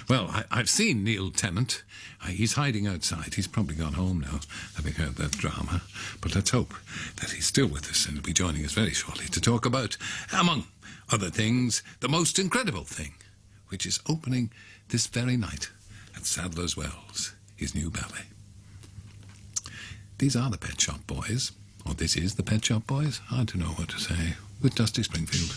Well, I've seen Neil Tennant. He's hiding outside. He's probably gone home now, having heard that drama. But let's hope that he's still with us and will be joining us very shortly to talk about, among other things, the most incredible thing, which is opening this very night at Sadler's Wells, his new ballet. These are the Pet Shop Boys, or this is the Pet Shop Boys. Hard to know what to say, with Dusty Springfield.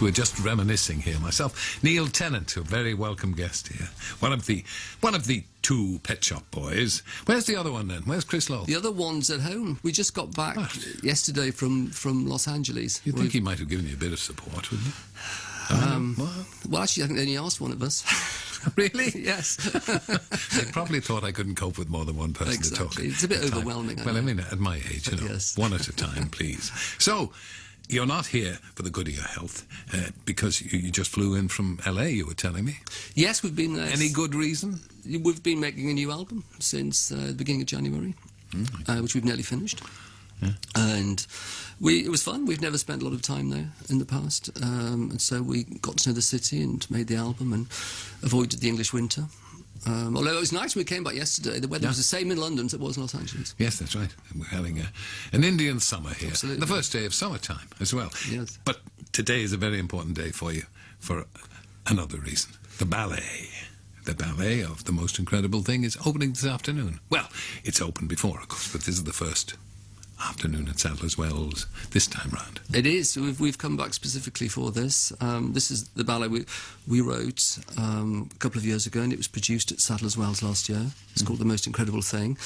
We're just reminiscing here. Myself, Neil Tennant, a very welcome guest here. One of the two Pet Shop Boys. Where's the other one then? Where's Chris Lowell? The other one's at home. We just got back yesterday from Los Angeles. You'd think he might have given you a bit of support, wouldn't you? Well, actually, I think they only asked one of us. Really? Yes. They probably thought I couldn't cope with more than one person to talk. It's a bit overwhelming. Well, I mean, at my age, you know, yes. one at a time, please. So, you're not here for the good of your health because you just flew in from LA, you were telling me. Yes, we've been... Any good reason? We've been making a new album since the beginning of January, which we've nearly finished. Yeah. And it was fun. We've never spent a lot of time there in the past. And so we got to know the city and made the album and avoided the English winter. Although it was nice when we came back yesterday. The weather was the same in London as it was in Los Angeles. Yes, that's right. We're having an Indian summer here. Absolutely. The first day of summertime as well. Yes. But today is a very important day for you for another reason. The ballet. The ballet of The Most Incredible Thing is opening this afternoon. Well, it's open before, of course, but this is the first afternoon at Sadler's Wells this time round. It is. We've come back specifically for this. This is the ballet we wrote a couple of years ago, and it was produced at Sadler's Wells last year. It's called The Most Incredible Thing.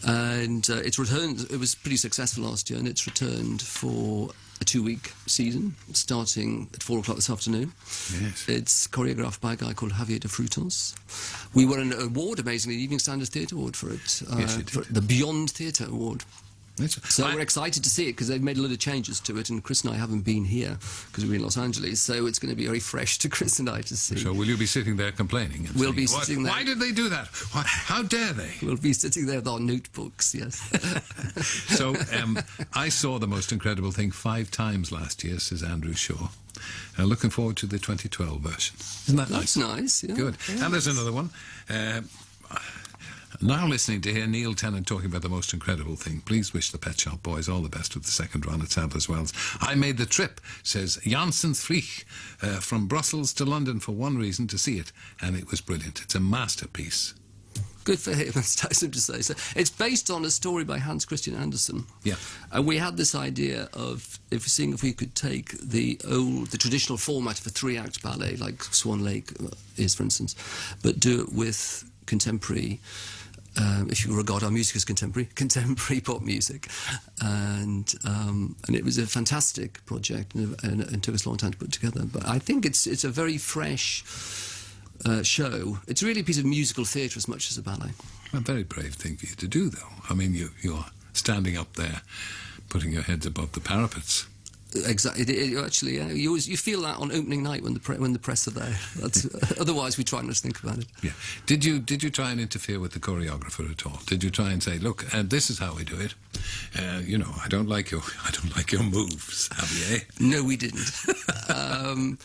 And it's returned. It was pretty successful last year, and it's returned for a 2-week season, starting at 4 o'clock this afternoon. Yes. It's choreographed by a guy called Javier de Frutos. We won an award, amazingly, the Evening Standard Theatre Award for it. Yes, you did. For the Beyond Theatre Award. So we're excited to see it because they've made a lot of changes to it, and Chris and I haven't been here because we're in Los Angeles, so it's going to be very fresh to Chris and I to see. So will you be sitting there complaining? And We'll saying, be sitting there. Why did they do that? How dare they? We'll be sitting there with our notebooks, yes. So I saw The Most Incredible Thing 5 times last year, says Andrew Shaw. Looking forward to the 2012 version. Isn't that nice? That's nice, yeah. Good. Yes. And there's another one. Now listening to hear Neil Tennant talking about The Most Incredible Thing, please wish the Pet Shop Boys all the best with the second run at Sadler's Wells. I made the trip, says Janssen Frisch, from Brussels to London for one reason, to see it, and it was brilliant. It's a masterpiece. Good for him, that's nice of him to say. So it's based on a story by Hans Christian Andersen. Yeah. And we had this idea of seeing if we could take the traditional format of a 3-act ballet, like Swan Lake is, for instance, but do it with contemporary, if you regard our music as contemporary pop music. And it was a fantastic project and took us a long time to put together. But I think it's a very fresh show. It's really a piece of musical theatre as much as a ballet. A very brave thing for you to do, though. I mean, you're standing up there, putting your heads above the parapets. Exactly. Actually, yeah, you feel that on opening night when the press are there. That's, otherwise, we try not to think about it. Yeah. Did you try and interfere with the choreographer at all? Did you try and say, look, this is how we do it? I don't like your moves, Javier. No, we didn't. I'm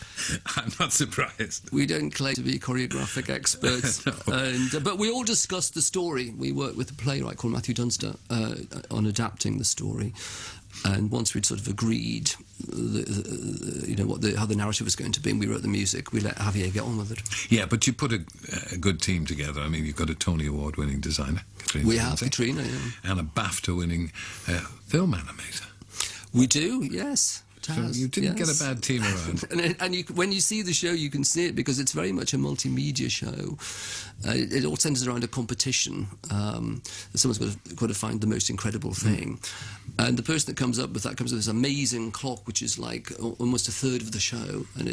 not surprised. We don't claim to be choreographic experts, No. But we all discussed the story. We worked with a playwright called Matthew Dunster on adapting the story. And once we'd sort of agreed, how the narrative was going to be, and we wrote the music, we let Javier get on with it. Yeah, but you put a good team together. I mean, you've got a Tony Award-winning designer, Katrina. We have Katrina, yeah. And a BAFTA-winning film animator. We do, yes. So you didn't get a bad team around. and when you see the show, you can see it because it's very much a multimedia show. It all centres around a competition. Someone's got to find the most incredible thing. And the person that comes up with this amazing clock, which is like almost a third of the show. And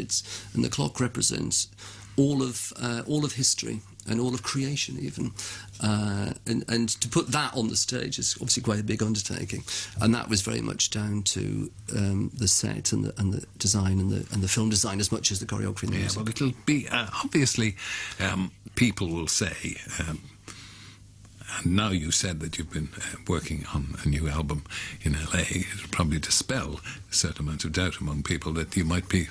the clock represents all of history and all of creation even. And to put that on the stage is obviously quite a big undertaking. And that was very much down to the set and the design and the film design as much as the choreography and the music. Well, it'll be, obviously, people will say, and now you said that you've been working on a new album in LA, it'll probably dispel a certain amount of doubt among people that you might be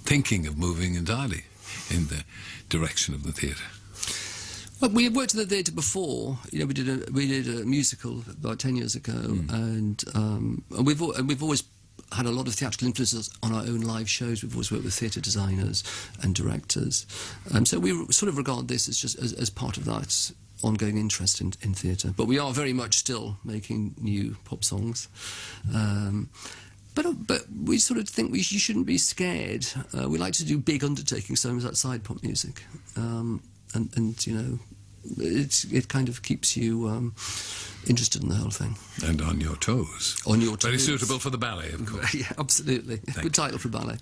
thinking of moving entirely in the direction of the theatre. Well, we had worked in the theatre before. We did a musical about 10 years ago, and we've always had a lot of theatrical influences on our own live shows. We've always worked with theatre designers and directors, so we sort of regard this as just as part of that ongoing interest in theatre. But we are very much still making new pop songs. But we sort of think you shouldn't be scared. We like to do big undertakings, sometimes outside pop music. It kind of keeps you interested in the whole thing. And on your toes. On your toes. Very suitable for the ballet, of course. Yeah, absolutely. Good title for ballet.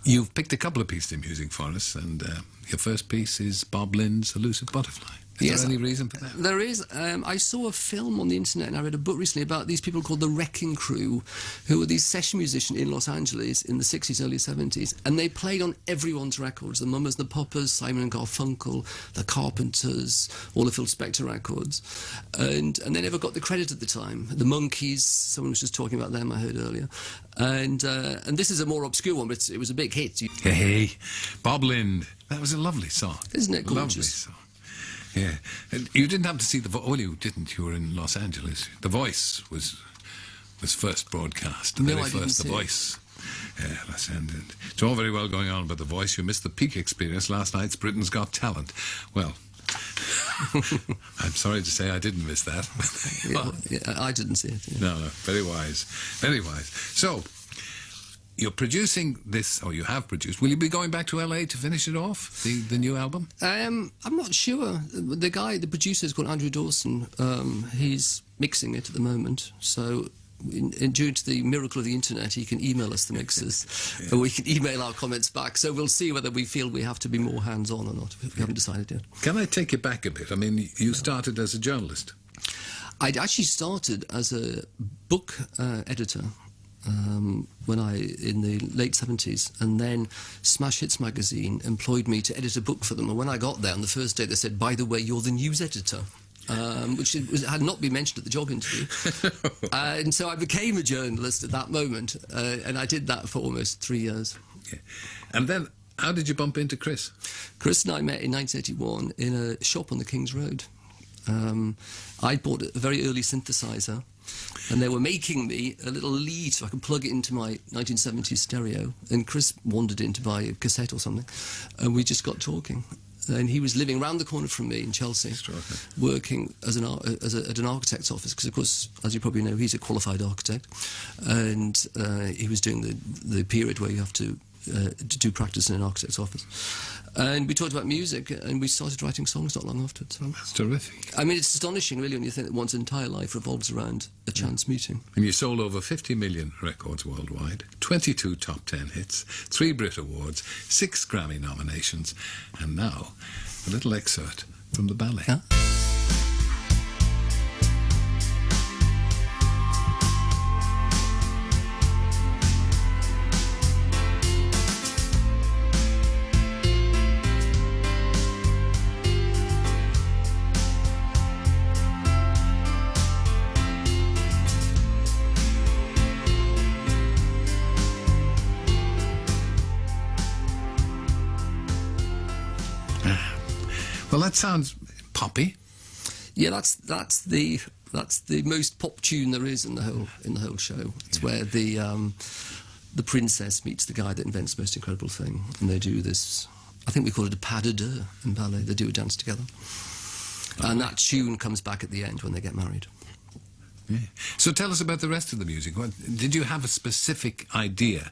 You've picked a couple of pieces of music for us, and your first piece is Bob Lynn's Elusive Butterfly. Is there any reason for that? There is. I saw a film on the internet and I read a book recently about these people called the Wrecking Crew, who were these session musicians in Los Angeles in the 60s, early 70s, and they played on everyone's records, the Mamas, the Poppers, Simon and Garfunkel, the Carpenters, all the Phil Spector records, and they never got the credit at the time. The Monkees, someone was just talking about them, I heard earlier, and this is a more obscure one, but it was a big hit. Hey, Bob Lind. That was a lovely song. Isn't it gorgeous? Lovely song. Yeah. And you didn't have to see well, you didn't. You were in Los Angeles. The Voice was first broadcast. The very first, The Voice. Yeah, Los Angeles. It's all very well going on about The Voice. You missed the peak experience last night's Britain's Got Talent. Well, I'm sorry to say I didn't miss that. I didn't see it. Yeah. No, very wise. Very wise. So, you're producing this, or you have produced. Will you be going back to LA to finish it off, the new album? I'm not sure. The producer is called Andrew Dawson. He's mixing it at the moment. So, due to the miracle of the internet, he can email us the mixes, and we can email our comments back. So we'll see whether we feel we have to be more hands-on or not. We haven't decided yet. Can I take you back a bit? I mean, you started as a journalist. I'd actually started as a book editor. In the late 70s, and then Smash Hits magazine employed me to edit a book for them, and when I got there on the first day they said, by the way, you're the news editor, which had not been mentioned at the job interview. And so I became a journalist at that moment, and I did that for almost 3 years. Yeah. And then how did you bump into Chris? Chris and I met in 1981 in a shop on the King's Road. I bought a very early synthesizer, and they were making me a little lead so I could plug it into my 1970s stereo, and Chris wandered in to buy a cassette or something, and we just got talking. And he was living round the corner from me in Chelsea, working at an architect's office, because of course, as you probably know, he's a qualified architect, and he was doing the period where you have to do practice in an architect's office. And we talked about music, and we started writing songs not long after. So. That's terrific. I mean, it's astonishing, really, when you think that one's entire life revolves around a chance meeting. And you sold over 50 million records worldwide, 22 top 10 hits, 3 Brit Awards, 6 Grammy nominations, and now a little excerpt from the ballet. Huh? Well, that sounds poppy. Yeah, that's the most pop tune there is in the whole show. It's where the princess meets the guy that invents the most incredible thing, and they do this. I think we call it a pas de deux in ballet. They do a dance together, and that tune comes back at the end when they get married. Yeah. So tell us about the rest of the music. Did you have a specific idea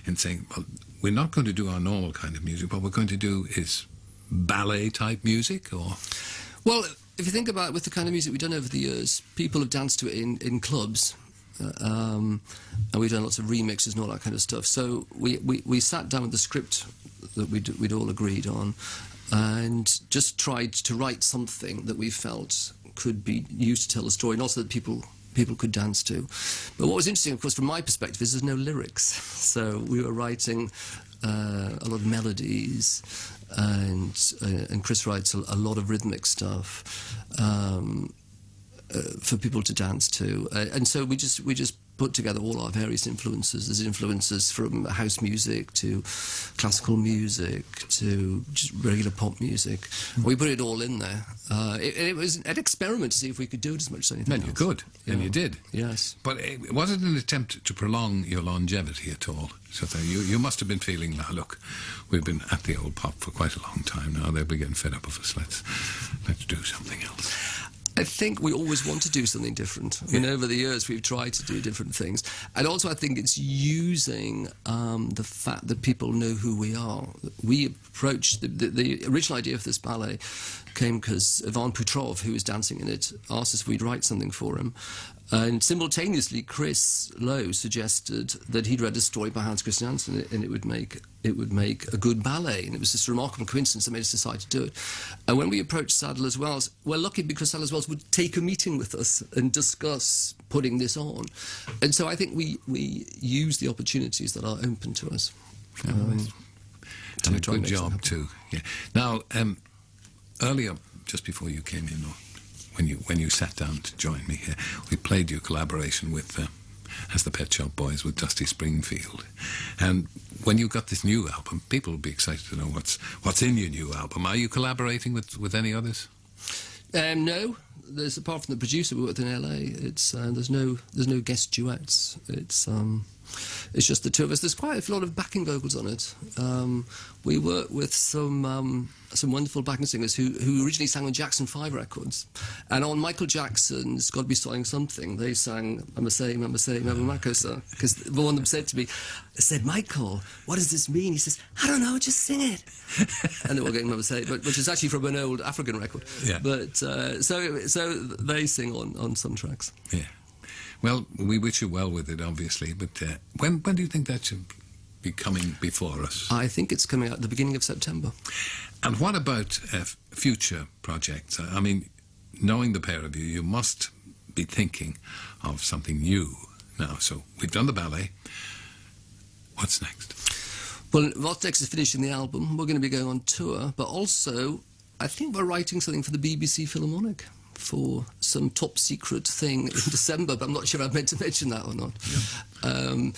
in saying, well, we're not going to do our normal kind of music, what we're going to do is ballet-type music, or...? Well, if you think about it, with the kind of music we've done over the years, people have danced to it in clubs, and we've done lots of remixes and all that kind of stuff. So we sat down with the script that we'd all agreed on, and just tried to write something that we felt could be used to tell a story, and also that people could dance to. But what was interesting, of course, from my perspective, is there's no lyrics. So we were writing a lot of melodies, and Chris writes a lot of rhythmic stuff for people to dance to, and so we just put together all our various influences. There's influences from house music to classical music to just regular pop music. We put it all in there. It was an experiment to see if we could do it as much as anything else. You could, and you did. Yes. But was it an attempt to prolong your longevity at all? So you must have been feeling, now look, we've been at the old pop for quite a long time now. They'll be getting fed up with us. Let's do something else. I think we always want to do something different. I mean, over the years, we've tried to do different things. And also, I think it's using the fact that people know who we are. We approached... The original idea of this ballet came because Ivan Petrov, who was dancing in it, asked us if we'd write something for him. And simultaneously, Chris Lowe suggested that he'd read a story by Hans Christian Andersen, and it would make a good ballet. And it was this remarkable coincidence that made us decide to do it. And when we approached Sadler's Wells, we're lucky because Sadler's Wells would take a meeting with us and discuss putting this on. And so I think we use the opportunities that are open to us. Done a good job too. Yeah. Now, earlier, just before you came in, or when you sat down to join me here, we played your collaboration with, as the Pet Shop Boys, with Dusty Springfield. And when you got this new album, people will be excited to know what's in your new album. Are you collaborating with any others? No. There's, apart from the producer we worked in LA, it's there's no guest duets. It's just the two of us. There's quite a lot of backing vocals on it. We work with some wonderful backing singers who originally sang on Jackson 5 records, and on Michael Jackson's "God Be Starting Something," they sang "Mama Say, Mama Say, Mama Makosa," because one of them said to me, I said, "Michael, what does this mean?" He says, "I don't know, just sing it." And they were getting "Mama Say," which is actually from an old African record. Yeah. But so they sing on some tracks. Yeah. Well, we wish you well with it, obviously, but when do you think that should be coming before us? I think it's coming out at the beginning of September. And what about future projects? I mean, knowing the pair of you, you must be thinking of something new now. So we've done the ballet. What's next? Well, what's next is finishing the album. We're going to be going on tour, but also I think we're writing something for the BBC Philharmonic, for some top secret thing in December, but I'm not sure I meant to mention that or not. Yeah.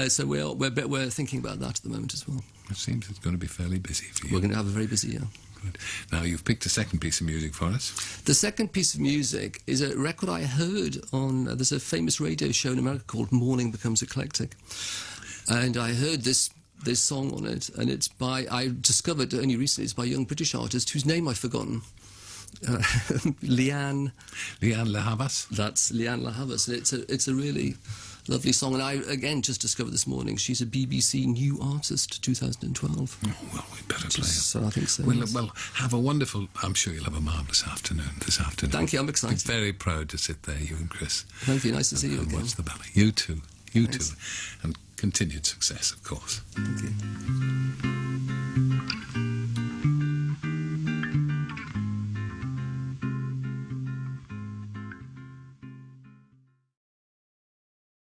So we're thinking about that at the moment as well. It seems it's going to be fairly busy for you. We're going to have a very busy year. Good. Now, you've picked a second piece of music for us. The second piece of music is a record I heard on, there's a famous radio show in America called Morning Becomes Eclectic. And I heard this song on it, and I discovered only recently, it's by a young British artist whose name I've forgotten. Leanne La Havas? That's Leanne La Havas, and it's a really lovely song. And I, again, just discovered this morning, she's a BBC New Artist 2012. Oh, well, we better play it. So I think so. Well, have a wonderful, I'm sure you'll have a marvellous afternoon this afternoon. Thank you, I'm excited. I'm very proud to sit there, you and Chris. Thank you, nice to see you again. Watch the ballet. You too. Thanks. And continued success, of course. Thank you.